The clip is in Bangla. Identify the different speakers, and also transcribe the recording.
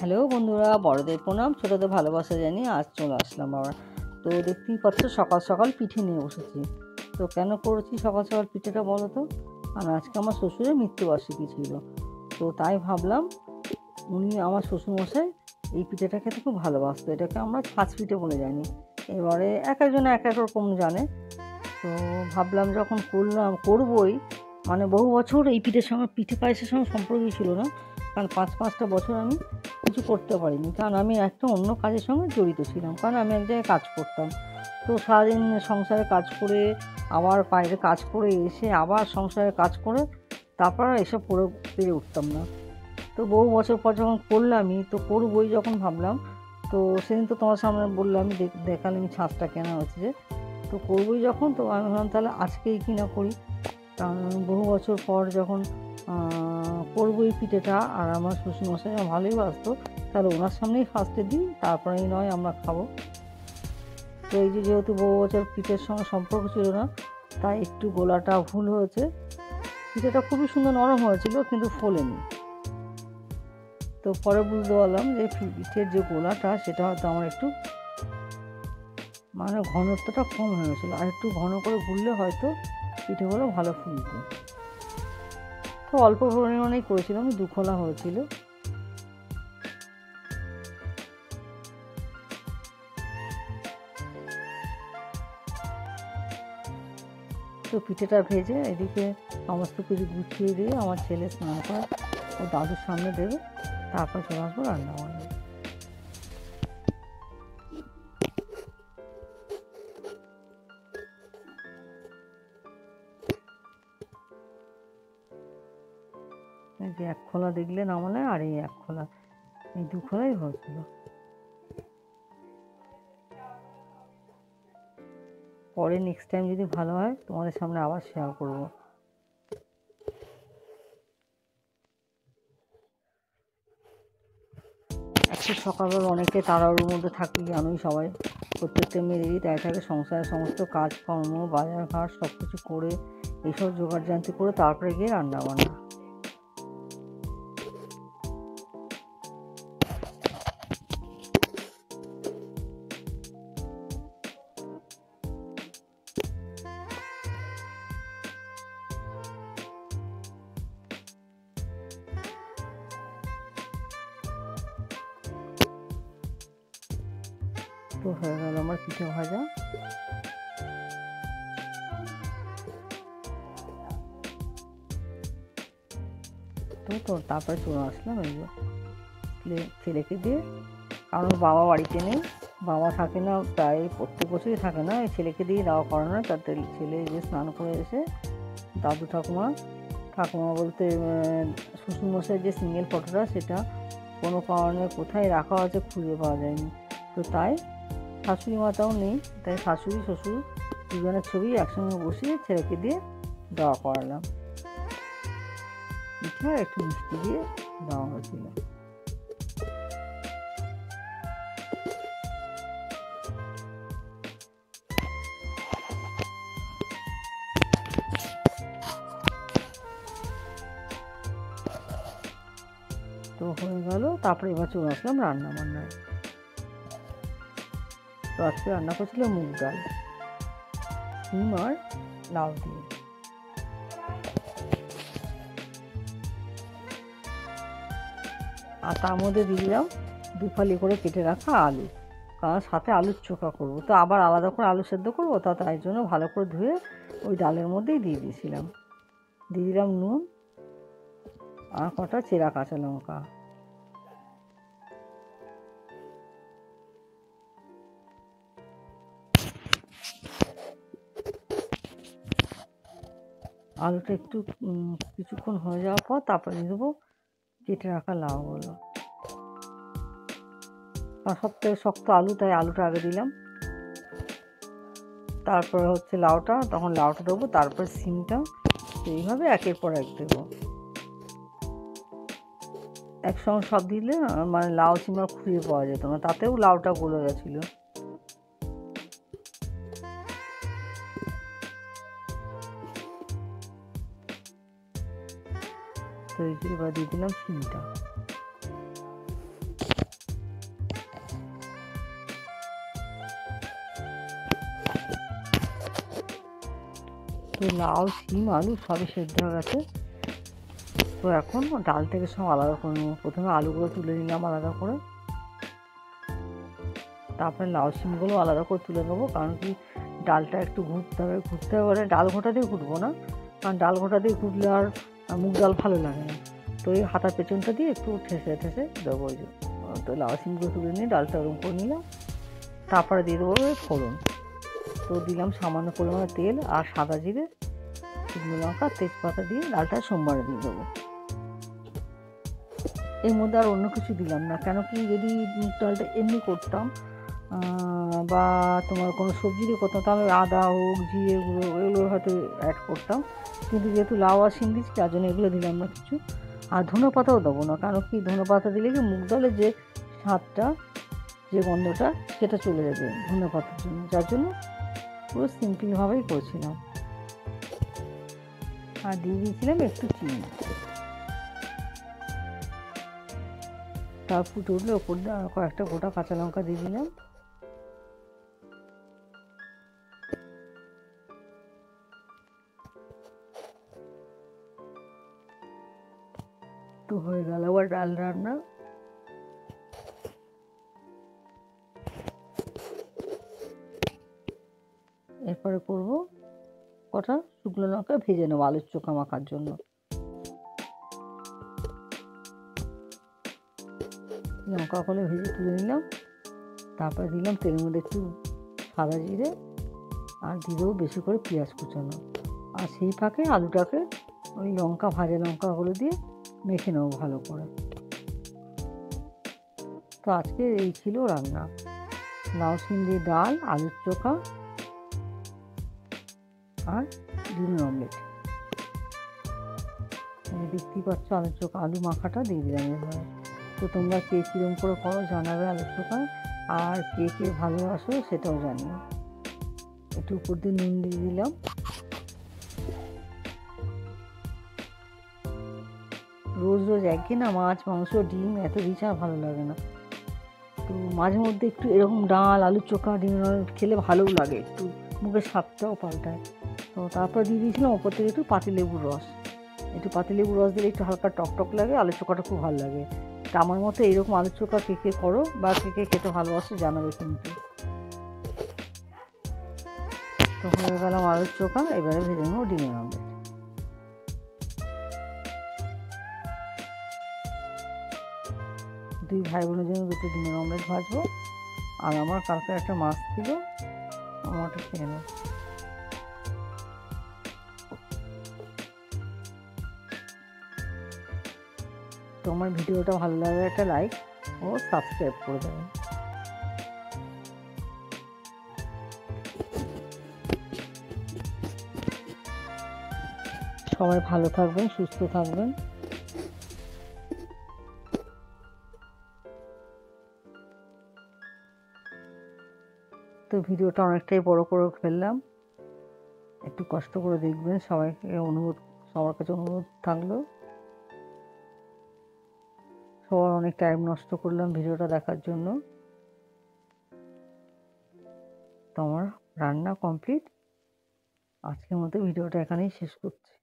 Speaker 1: হ্যালো বন্ধুরা, বড়দের প্রণাম, ছোটদের ভালোবাসা জানিয়ে আজ চলে আসলাম আবার। তো দেখতেই পাচ্ছ সকাল সকাল পিঠে নিয়ে বসেছি। তো কেন করেছি সকাল সকাল পিঠেটা বলো তো? আর আজকে আমার শ্বশুরের মৃত্যুবার্ষিকী ছিল, তো তাই ভাবলাম আমার শ্বশুরমশাই এই পিঠেটা খেতে খুব ভালোবাসতো। এটাকে আমরা ছাঁচ পিঠে বলে জানি, এবারে এক একজন এক এক রকম জানে। তো ভাবলাম যখন করবই, মানে বহু বছর এই পিঠের সঙ্গে পিঠে পায়েসের সঙ্গে সম্পর্কই ছিল না, কারণ পাঁচটা বছর আমি কিছু করতে পারিনি, কারণ আমি একটা অন্য কাজের সঙ্গে জড়িত ছিলাম, কারণ আমি এক জায়গায় কাজ করতাম। তো সারাদিন সংসারে কাজ করে, আবার বাইরে কাজ করে এসে আবার সংসারে কাজ করে তারপর এসব করে পেরে উঠতাম না। তো বহু বছর পর যখন করলামই, তো করবই যখন ভাবলাম, তো সেদিন তো তোমার সামনে বললাম, দেখালাম ছাঁচটা কেনা হচ্ছে। তো করবই যখন, তো আমি ভাবলাম তাহলে আজকেই কিনা করি, কারণ বহু বছর পর যখন করবো এই পিঠেটা, আর আমার শ্বশুরমশাই ভালোই বাসতো, তাহলে ওনার সামনেই ফার্স্টে দিই, তারপরেই নয় আমরা খাবো। তো এই যেহেতু বহু বছর পিঠের সঙ্গে সম্পর্ক ছিল না, তাই একটু গোলাটা ভুল হয়েছে। পিঠেটা খুবই সুন্দর নরম হয়েছিল, কিন্তু ফোলেনি। তো পরে বুঝতে পারলাম যে পিঠের যে গোলাটা, সেটা হয়তো আমার একটু মানে ঘনত্বটা কম হয়েছিল, আর একটু ঘন করে গুললে হয়তো পিঠেগুলো ভালো ফুলতো। তো অল্প পরিমাণেই করেছিলাম, 2 খোলা হয়েছিল। তো পিঠেটা ভেজে এদিকে সমস্ত কিছু গুছিয়ে দিয়ে আমার ছেলে স্নান করে ও দাদুর সামনে দেবে, তারপর চলে আসবো রান্না বান্না। এই যে 1 খোলা দেখলে নামালে, আর এই 1 খোলা, এই 2 খোলাই হয়েছিল। পরে নেক্সট টাইম যদি ভালো হয় তোমাদের সামনে আবার শেয়ার করবো। একটু সকালবেলা অনেকে তাড়াহুড়োর মধ্যে থাকি, জানোই সবাই, প্রত্যেকটা মেয়েদেরই তাই থাকে, সংসারের সমস্ত কাজকর্ম, বাজার ঘাট সব কিছু করে, এইসব জোগাড় জান্তি করে তারপরে গিয়ে রান্না বান্না। তো হয়ে গেল আমার পিঠে ভাজা। তো তারপরে চলে আসলাম এই যে ছেলেকে দিয়ে, কারণ বাবা বাড়িতে নেই, বাবা থাকে না, প্রায় প্রত্যেক বছরই থাকে না, এই ছেলেকে দিয়ে দেওয়া করানো। তাতে ছেলে যে স্নান করে এসে দাদু ঠাকুমা বলতে শ্বশুরমশাইয়ের যে সিঙ্গেল ফটোটা, সেটা কোনো কারণে কোথায় রাখা আছে খুঁজে পাওয়া যায়নি। তো তাই শাশুড়ি মাতাও নেই, তাই শাশুড়ি শ্বশুর দুজনের ছবি একসঙ্গে বসিয়ে ছেলেকে দিয়ে দেওয়া করালাম। পিঠা একটু মিষ্টি দিয়ে দেওয়া হয়েছিল। তো হয়ে গেল, তারপরে এবার চলে আসলাম রান্না বান্নায়। তো আজকে রান্না করছিল মুগ ডাল, শিম আর লাউ দিয়ে। আর তার মধ্যে দিয়ে দিলাম 2 ফালি করে কেটে রাখা আলু, কারণ সাথে আলুর চোখা করবো, তো আবার আলাদা করে আলু সেদ্ধ করবো, তাই জন্য ভালো করে ধুয়ে ওই ডালের মধ্যেই দিয়ে দিয়েছিলাম। দিয়ে দিলাম নুন আর কটা চেরা কাঁচা লঙ্কা। আলুটা একটু কিছুক্ষণ হয়ে যাওয়ার পর তারপরে দিয়ে দেবো কেটে রাখা লাউগুলো। আর সবথেকে শক্ত আলু, তাই আলুটা আগে দিলাম, তারপরে হচ্ছে লাউটা, তখন লাউটা দেবো, তারপর সিমটা, এইভাবে একের পর এক দেবো। একসঙ্গে সব দিলে মানে লাউ সিম আর খুঁজে পাওয়া যেত না, তাতেও লাউটা গলে গেছিলো। তো এই যে এবার দিয়ে দিলাম সিমটা। তো লাউ শিম আলু সবই সেদ্ধ হয়ে গেছে। তো এখন ডাল থেকে সব আলাদা করে নেবো। প্রথমে আলুগুলো তুলে নিলাম আলাদা করে, তারপরে লাউ শিমগুলো আলাদা করে তুলে নেবো। কারণ কি ডালটা একটু ঘুরতে হবে, মানে ডাল ঘোটা দিয়ে ঘুরবো না, কারণ ডাল ঘোটা দিয়ে ঘুরলে আর মুগ ডাল ভালো লাগে না। তো এই হাতার পেছনটা দিয়ে একটু ঠেসে ঠেসে দেবো। ওই যে তো লাউ শিমগুলো তুলে নিয়ে ডালটা ওরকম করে নিলাম। তারপরে দিয়ে দেবো ফোড়ন। তো দিলাম সামান্য পরিমাণে তেল আর সাদা জিরে, শুকনো লঙ্কা, তেজপাতা দিয়ে ডালটা সোমবারে দিয়ে দেবো। এর মধ্যে আর অন্য কিছু দিলাম না, কেন কি যদি মুগ ডালটা এমনি করতাম বা তোমার কোনো সবজি দিয়ে করতাম, তাহলে আদা হোক জিরে গুঁড়ো এগুলো হয়তো অ্যাড করতাম। কিন্তু যেহেতু লাউ আর শিম দিচ্ছি তার জন্য এগুলো দিলাম না কিছু। আর ধনে পাতাও দেবো না, কারণ কি ধনে পাতা দিলে কি মুগ ডালের যে স্বাদটা, যে গন্ধটা, সেটা চলে যাবে ধনে পাতার জন্য। যার জন্য পুরো সিম্পলভাবেই করছিলাম। আর দিয়ে দিয়েছিলাম একটু চিনি। তার ফুটে উঠলে ওপর দিয়ে কয়েকটা গোটা কাঁচা লঙ্কা দিয়ে দিলাম। তো হয়ে গেল আবার ডাল রান্না। এরপরে করব কটা শুকনো লঙ্কা ভেজে নেবো আলুর চোখা মাখার জন্য। লঙ্কাগুলো ভেজে তুলে নিলাম। তারপরে দিলাম তেলের মধ্যে একটু সাদা জিরে, আর দিলেও বেশি করে পেঁয়াজ কুচানো। আর সেই ফাঁকে আলুটাকে ওই ভাজা লঙ্কাগুলো দিয়ে মেখে নেবো ভালো করে। তো আজকে এই ছিল রান্না, লাউ শিম দিয়ে ডাল, আলুর চোখা আর ডিমের অমলেট। দেখতেই পাচ্ছ আলুর চোখা, আলু মাখাটা দিয়ে দিলাম এভাবে। তো তোমরা কে কীরকম করে করো জানাবে আলুর চোখা, আর কে কে ভালোবাসো সেটাও জানিও। একটু উপর দিয়ে নুন দিয়ে দিলাম। রোজ রোজ একঘেয়ে না মাছ মাংস ডিম এত রিচ আর ভালো লাগে না। তো মাঝে মধ্যে একটু এরকম ডাল আলুর চোখা ডিমের খেলে ভালোও লাগে, একটু মুখের স্বাদটাও পাল্টায়। তো তারপর দিয়ে দিয়েছিলাম ওপর থেকে একটু পাতিলেবুর রস। একটু পাতিলেবুর রস দিলে একটু হালকা টকটক লাগে, আলুর চোখাটা খুব ভালো লাগে। তা আমার মতো এইরকম আলুর চোখা কে কে করো বা কে কে খেতে ভালোবাসো জানাবে কিন্তু। তো হয়ে গেলাম আলুর চোখা। এবারে ভেজে নেবো ডিমের অমলেট। দুই ভাই বোনের জন্য দুটো ডিমের অমলেট ভাজবো। আর আমার কালকে একটা মাছ ছিল, আমারটা খেয়ে নেব। তো আমার ভিডিওটা ভালো লাগলে একটা লাইক ও সাবস্ক্রাইব করে দেবেন। সবাই ভালো থাকবেন, সুস্থ থাকবেন। তো ভিডিওটা অনেকটাই বড় করে ফেললাম, একটু কষ্ট করে দেখবেন। সবার কাছে অনুরোধ থাকলো। সবার অনেক টাইম নষ্ট করলাম ভিডিওটা দেখার জন্য। তো আমার রান্না কমপ্লিট। আজকের মতো ভিডিওটা এখানেই শেষ করছি।